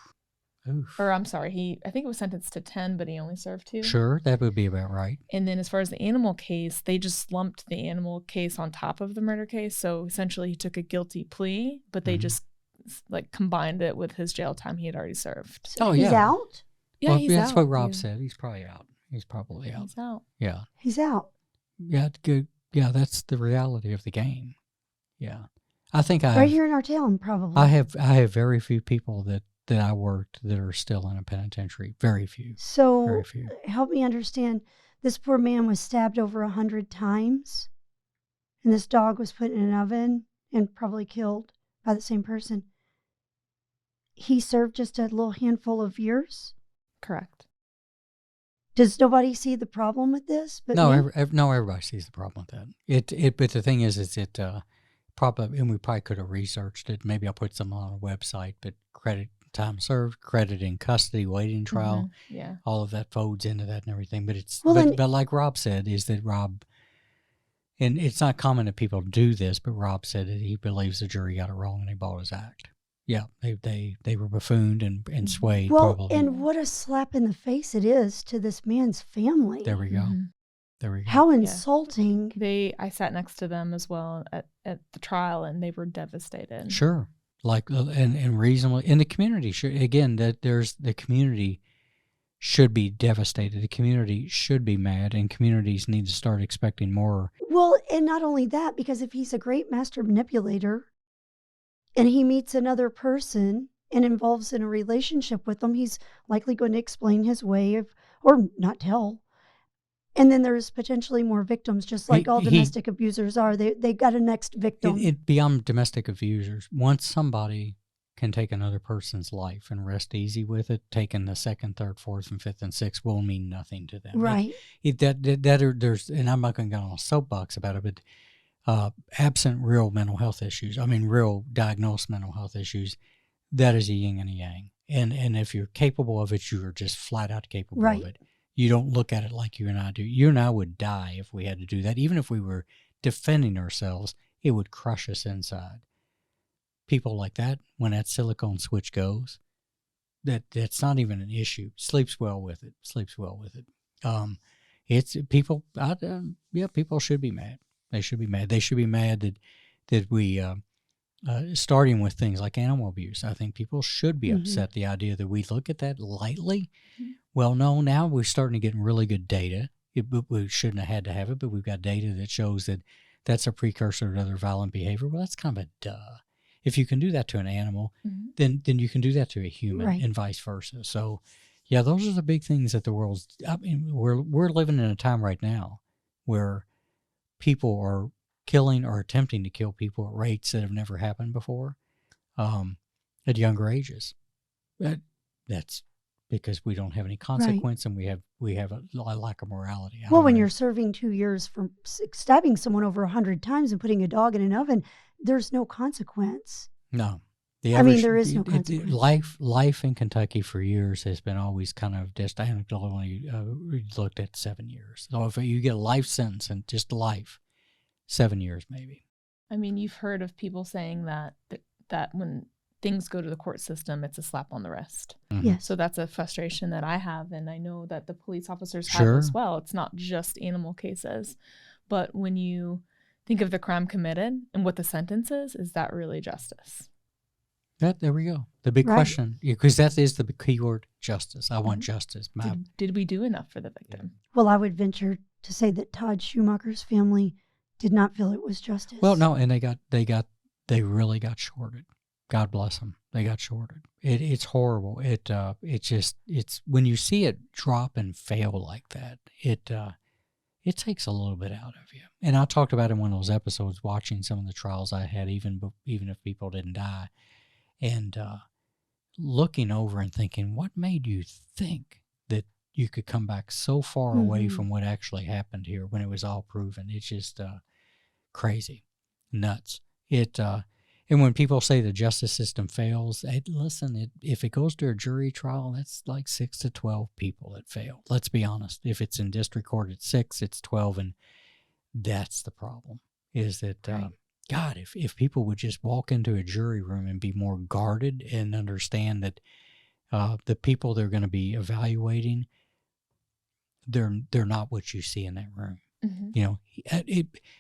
S1: Or I'm sorry, I think it was sentenced to 10, but he only served 2.
S4: Sure, that would be about right.
S1: And then as far as the animal case, they just lumped the animal case on top of the murder case. So essentially he took a guilty plea, but they just combined it with his jail time he had already served.
S4: Oh,
S2: He's
S4: yeah.
S2: out?
S1: Yeah,
S4: Well,
S1: he's
S4: that's
S1: out.
S4: what Rob
S1: Yeah.
S4: said. He's probably out. He's probably out.
S1: He's out.
S4: Yeah.
S2: He's out.
S4: Yeah, good. Yeah, that's the reality of the game. Yeah. I think
S2: Right here in our town, probably.
S4: I have very few people that I worked that are still in a penitentiary. Very few.
S2: So
S4: Very few.
S2: help me understand. This poor man was stabbed over 100 times, and this dog was put in an oven and probably killed by the same person. He served just a little handful of years.
S1: Correct.
S2: Does nobody see the problem with this? But
S4: No,
S2: me?
S4: everybody sees the problem with that. But the thing is probably, and we probably could have researched it. Maybe I'll put some on our website. But credit time served, credit in custody, waiting trial,
S1: Yeah.
S4: all of that folds into that and everything. But it's
S2: Well, then-
S4: but like Rob said, is that Rob, and it's not common that people do this, but Rob said that he believes the jury got it wrong and they bought his act. Yeah, they were buffooned and swayed.
S2: Well,
S4: probably.
S2: and what a slap in the face it is to this man's family.
S4: There we go.
S1: Mhm.
S4: There we go.
S2: How insulting.
S1: I sat next to them as well at the trial, and they were devastated.
S4: Sure. Like and reasonably, and the community should, again, that there's the community should be devastated. The community should be mad, and communities need to start expecting more.
S2: Well, and not only that, because if he's a great master manipulator and he meets another person and involves in a relationship with them, he's likely going to explain his way of, or not tell. And then there's potentially more victims, just like all domestic abusers are. They got a next victim.
S4: It beyond domestic abusers. Once somebody can take another person's life and rest easy with it, taking the second, third, fourth, and fifth, and sixth will mean nothing to them.
S2: Right.
S4: There's, and I'm not going to go on a soapbox about it, but absent real mental health issues, I mean real diagnosed mental health issues, that is a yin and a yang. And if you're capable of it, you are just flat out capable
S2: Right.
S4: of it. You don't look at it like you and I do. You and I would die if we had to do that. Even if we were defending ourselves, it would crush us inside. People like that, when that silicone switch goes, that's not even an issue. Sleeps well with it. It's people. People should be mad. They should be mad. They should be mad that that we starting with things like animal abuse. I think people should be upset the idea that we look at that lightly. Well, no, now we're starting to get really good data. We shouldn't have had to have it, but we've got data that shows that that's a precursor to other violent behavior. Well, that's kind of a duh. If you can do that to an animal, then you can do that to a human,
S2: Right.
S4: and vice versa. So, yeah, those are the big things that the world's. I mean, we're living in a time right now where people are killing or attempting to kill people at rates that have never happened before, at younger ages. That's because we don't have any consequence, and we have a lack of morality.
S2: Well, when you're serving 2 years for stabbing someone over 100 times and putting a dog in an oven, there's no consequence.
S4: No.
S2: There is no consequence.
S4: Life in Kentucky for years has been always kind of just anecdotally looked at 7 years. So if you get a life sentence and just life, 7 years maybe.
S1: I mean, you've heard of people saying that when things go to the court system, it's a slap on the wrist.
S2: Yes.
S1: So that's a frustration that I have, and I know that the police officers have as well. It's not just animal cases, but when you think of the crime committed and what the sentence is that really justice?
S4: There we go. The big question, because that is the key word, justice. I want justice.
S1: Did we do enough for the victim?
S2: Well, I would venture to say that Todd Schumacher's family did not feel it was justice.
S4: Well, no, and they really got shorted. God bless them. They got shorted. It's horrible. It's when you see it drop and fail like that, it takes a little bit out of you. And I talked about in one of those episodes, watching some of the trials I had, even if people didn't die, and looking over and thinking, what made you think that you could come back so far away from what actually happened here when it was all proven? It's just crazy, nuts. And when people say the justice system fails, listen, if it goes to a jury trial, that's like 6 to 12 people that fail. Let's be honest. If it's in district court, it's 6, it's 12, and that's the problem, is that, God, if people would just walk into a jury room and be more guarded and understand that the people they're going to be evaluating, they're not what you see in that room. You know,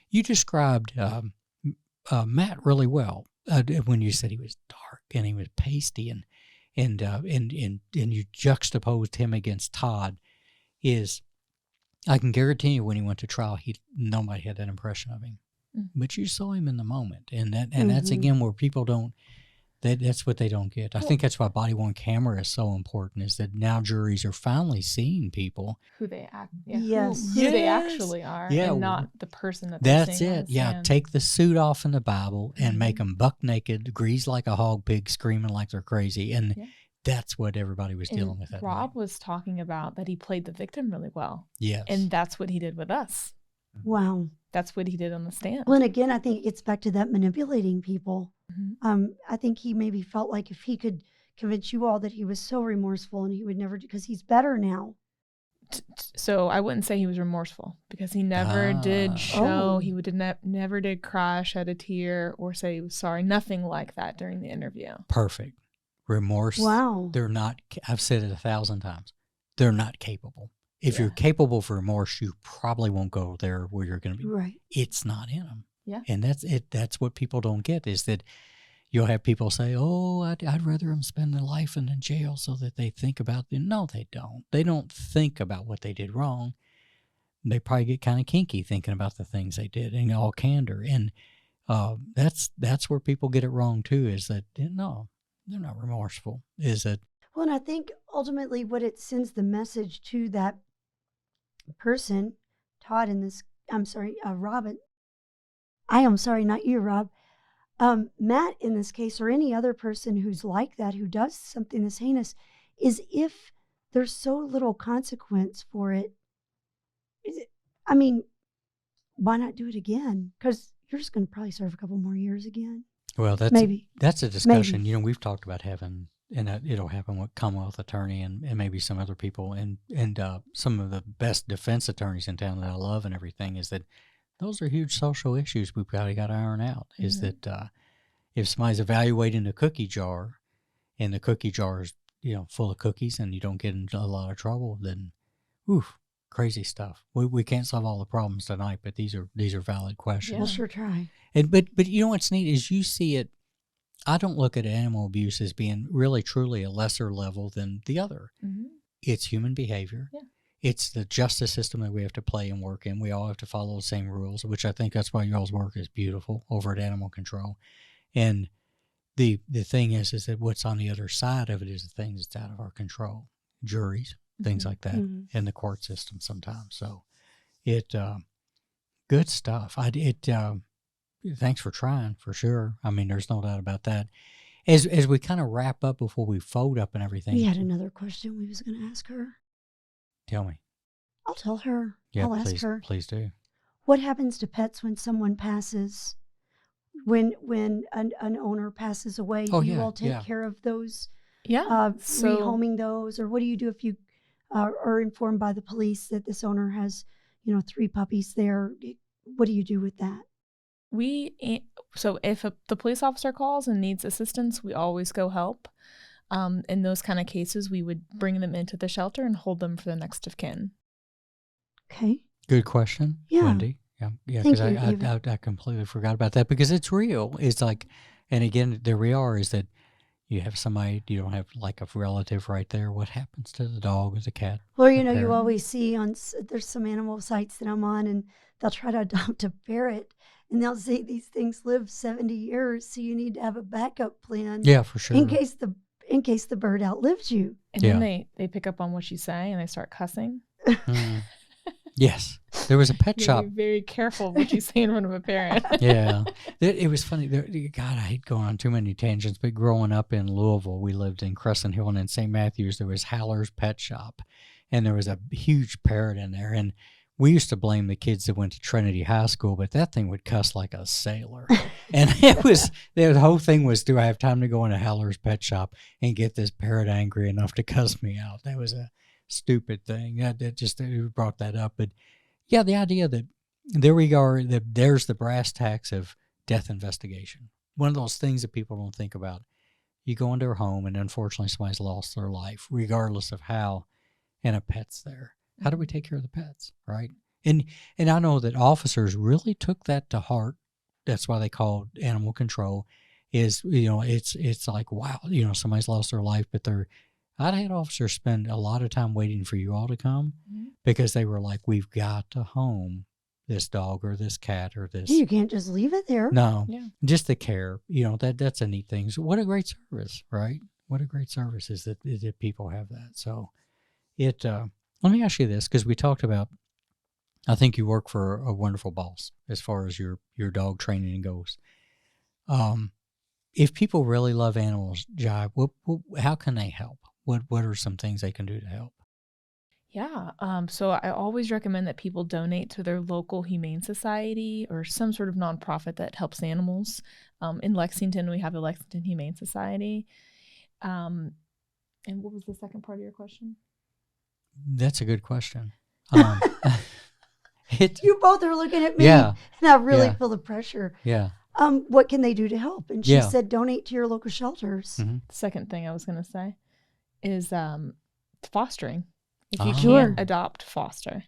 S4: you described Matt really well. When you said he was dark and he was pasty, and you juxtaposed him against Todd, I can guarantee you when he went to trial, nobody had that impression of him, but you saw him in the moment, and that's again where people don't. That's what they don't get. I think that's why body-worn camera is so important, is that now juries are finally seeing people.
S1: Who they act,
S2: yes.
S1: Who they actually are, and not the person that they're
S4: That's
S1: seeing
S4: it.
S1: on the
S4: Yeah,
S1: stand.
S4: take the suit off in the Bible and make them buck naked, greased like a hog pig, screaming like they're crazy. And that's what everybody was dealing with.
S1: Rob was talking about that he played the victim really well.
S4: Yes.
S1: And that's what he did with us.
S2: Wow.
S1: That's what he did on the stand.
S2: Well, and again, I think it gets back to that manipulating people. I think he maybe felt like if he could convince you all that he was so remorseful and he would never, because he's better now.
S1: So I wouldn't say he was remorseful, because he never did show, he would never did cry, shed a tear, or say he was sorry. Nothing like that during the interview.
S4: Perfect. Remorse.
S2: Wow.
S4: They're not, I've said it 1,000 times, they're not capable. If you're capable of remorse, you probably won't go there where you're going to be.
S2: Right.
S4: It's not in them.
S1: Yeah.
S4: And that's it. That's what people don't get, is that you'll have people say, oh, I'd rather them spend their life in jail so that they think about it. No, they don't. They don't think about what they did wrong. They probably get kind of kinky thinking about the things they did in all candor. And that's where people get it wrong too, is that, no, they're not remorseful. Is that?
S2: Well, and I think ultimately what it sends the message to that person, Todd Robin. I am sorry, not you, Rob. Matt in this case, or any other person who's like that, who does something this heinous, is if there's so little consequence for it, why not do it again? Because you're just going to probably serve a couple more years again.
S4: Well, that's a discussion.
S2: Maybe.
S4: You know, we've talked about having, and it'll happen with Commonwealth attorney and maybe some other people, and some of the best defense attorneys in town that I love and everything, is that those are huge social issues we've got to iron out. Is that if somebody's evaluating a cookie jar, and the cookie jar is full of cookies, and you don't get into a lot of trouble, then crazy stuff. We can't solve all the problems tonight, but these are valid questions.
S2: We'll sure try.
S4: And but you know what's neat is you see it. I don't look at animal abuse as being really truly a lesser level than the other.
S1: Mm-hmm.
S4: It's human behavior.
S1: Yeah.
S4: It's the justice system that we have to play and work in. We all have to follow the same rules, which I think that's why y'all's work is beautiful over at Animal Control. And the thing is that what's on the other side of it is the things that's out of our control. Juries, things like that, and the court system sometimes. So it good stuff. Thanks for trying, for sure. I mean, there's no doubt about that. As we kind of wrap up before we fold up and everything.
S2: We had another question we was going to ask her.
S4: Tell me.
S2: I'll tell her.
S4: Yeah,
S2: I'll ask her.
S4: Please do.
S2: What happens to pets when someone passes? When an owner passes away, do you all take care of those?
S1: Yeah.
S2: Rehoming those, or what do you do if you are informed by the police that this owner has, 3 puppies there? What do you do with that?
S1: So if the police officer calls and needs assistance, we always go help. In those kind of cases, we would bring them into the shelter and hold them for the next of kin.
S2: Okay.
S4: Good question,
S2: yeah.
S4: Wendy. Yeah, because I completely forgot about that because it's real. It's like, and again, the real is that you have somebody, you don't have like a relative right there. What happens to the dog or the cat?
S2: Well, you always see there's some animal sites that I'm on, and they'll try to adopt a parrot, and they'll say these things live 70 years, so you need to have a backup plan.
S4: Yeah, for sure.
S2: In case the bird outlives you.
S1: And then they pick up on what you say and they start cussing.
S4: Yes. There was a pet shop.
S1: Be very careful what you say in front of a parent.
S4: Yeah. It was funny. God, I hate going on too many tangents, but growing up in Louisville, we lived in Crescent Hill, and in St. Matthews, there was Haller's Pet Shop, and there was a huge parrot in there. And we used to blame the kids that went to Trinity High School, but that thing would cuss like a sailor. And the whole thing was, do I have time to go into Haller's Pet Shop and get this parrot angry enough to cuss me out? That was a stupid thing. That just brought that up. But yeah, the idea that there we are, that there's the brass tacks of death investigation. One of those things that people don't think about. You go into a home and unfortunately somebody's lost their life, regardless of how, and a pet's there. How do we take care of the pets, right? And I know that officers really took that to heart. That's why they called Animal Control. It's like, wow, somebody's lost their life, but I'd had officers spend a lot of time waiting for you all to come because they were like, we've got to home this dog or this cat or this.
S2: You can't just leave it there.
S4: No, just the care. That's a neat thing. So what a great service, right? What a great service is that people have that. So let me ask you this, because we talked about, I think you work for a wonderful boss as far as your dog training goes. If people really love animals, Jai, how can they help? What are some things they can do to help?
S1: Yeah. So I always recommend that people donate to their local humane society or some sort of nonprofit that helps animals. In Lexington, we have the Lexington Humane Society. And what was the second part of your question?
S4: That's a good question.
S2: You both are looking at me, and I really feel the pressure.
S4: Yeah.
S2: What can they do to help? And she said, donate to your local shelters.
S1: The second thing I was going to say is fostering. If you can't adopt, foster.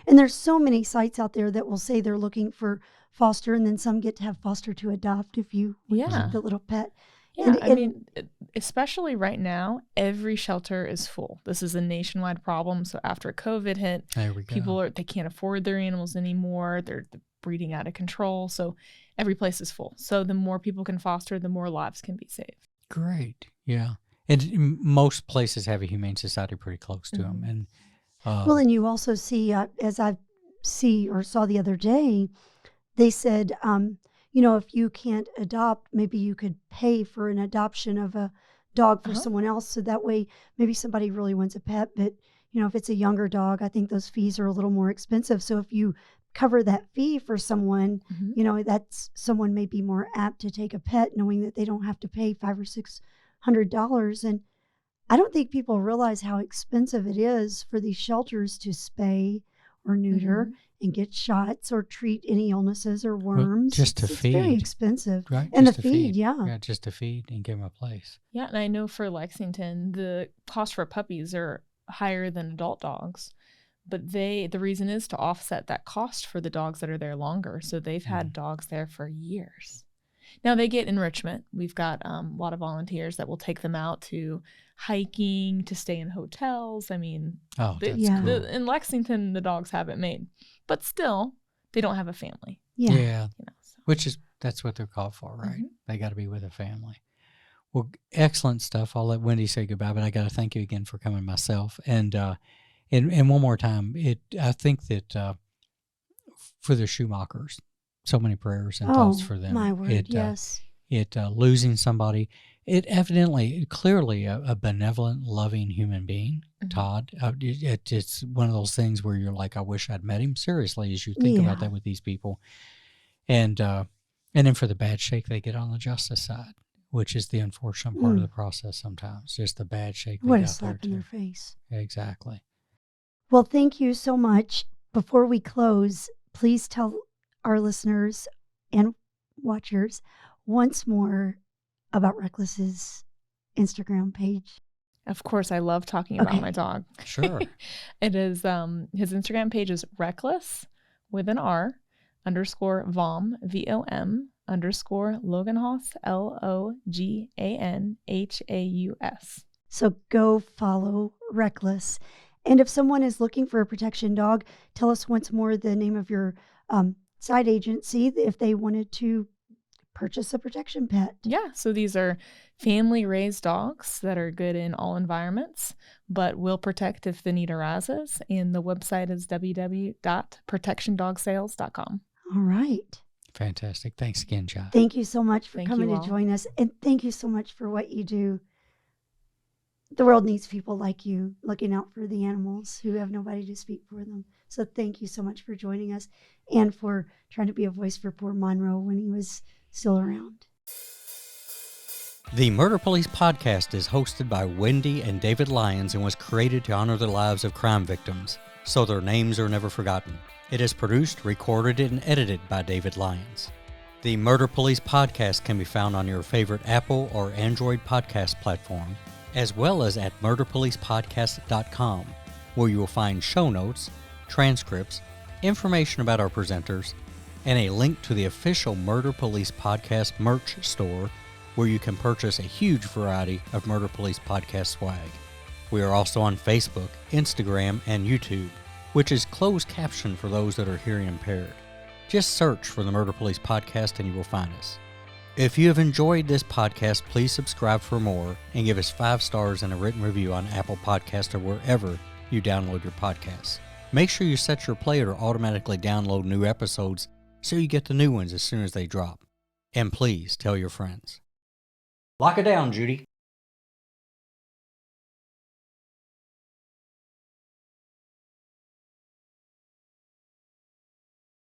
S2: And there's so many sites out there that will say they're looking for foster, and then some get to have foster to adopt if you keep the little pet.
S1: Yeah, I mean, especially right now, every shelter is full. This is a nationwide problem. So after COVID hit, people they can't afford their animals anymore. They're breeding out of control. So every place is full. So the more people can foster, the more lives can be saved.
S4: Great. Yeah. And most places have a humane society pretty close to them. And
S2: and you also see, as I saw the other day, they said, if you can't adopt, maybe you could pay for an adoption of a dog for someone else. So that way, maybe somebody really wants a pet, but, if it's a younger dog, I think those fees are a little more expensive. So if you cover that fee for someone, that's someone may be more apt to take a pet, knowing that they don't have to pay $500 or $600. And I don't think people realize how expensive it is for these shelters to spay or neuter and get shots or treat any illnesses or worms.
S4: Just to feed.
S2: It's very expensive.
S4: Right?
S2: And
S4: just
S2: the feed,
S4: Yeah, just to feed and give them a place.
S1: Yeah, and I know for Lexington, the cost for puppies are higher than adult dogs. But the reason is to offset that cost for the dogs that are there longer. So they've had dogs there for years. Now they get enrichment. We've got a lot of volunteers that will take them out to hiking, to stay in hotels. I mean,
S4: Oh, that's
S2: Yeah.
S4: cool.
S1: in Lexington, the dogs have it made, but still, they don't have a family.
S2: Yeah.
S1: So.
S4: That's what they're called for, right?
S1: Mhm.
S4: They got to be with a family. Well, excellent stuff. I'll let Wendy say goodbye, but I got to thank you again for coming myself. And one more time, I think that for the Schumachers, so many prayers and thoughts for them.
S2: My word, yes.
S4: Losing somebody, clearly a benevolent, loving human being, Todd. It's one of those things where you're like, I wish I'd met him. Seriously, as you think about that with these people, and then for the bad shake they get on the justice side, which is the unfortunate part of the process sometimes. Just the bad shake.
S2: What a slap in their face.
S4: Exactly.
S2: Well, thank you so much. Before we close, please tell our listeners and watchers once more about Reckless's Instagram page.
S1: Of course, I love talking about my dog.
S4: Sure.
S1: It is, his Instagram page is reckless with an R _vom, VOM _ Loganhaus, LOGANHAUS.
S2: So go follow Reckless. And if someone is looking for a protection dog, tell us once more the name of your side agency if they wanted to purchase a protection pet.
S1: Yeah, so these are family-raised dogs that are good in all environments, but will protect if the need arises. And the website is www.protectiondogsales.com.
S2: All right.
S4: Fantastic. Thanks again, John.
S2: Thank you so much for
S1: Thank
S2: coming
S1: you
S2: to
S1: all.
S2: join us. And thank you so much for what you do. The world needs people like you looking out for the animals who have nobody to speak for them. So thank you so much for joining us and for trying to be a voice for poor Monroe when he was still around.
S4: The Murder Police podcast is hosted by Wendy and David Lyons and was created to honor the lives of crime victims, so their names are never forgotten. It is produced, recorded, and edited by David Lyons. The Murder Police podcast can be found on your favorite Apple or Android podcast platform, as well as at murderpolicepodcast.com, where you will find show notes, transcripts, information about our presenters, and a link to the official Murder Police Podcast merch store, where you can purchase a huge variety of Murder Police Podcast swag. We are also on Facebook, Instagram, and YouTube, which is closed caption for those that are hearing impaired. Just search for the Murder Police Podcast and you will find us. If you have enjoyed this podcast, please subscribe for more and give us 5 stars and a written review on Apple Podcasts or wherever you download your podcasts. Make sure you set your player to automatically download new episodes so you get the new ones as soon as they drop. And please tell your friends. Lock it down, Judy.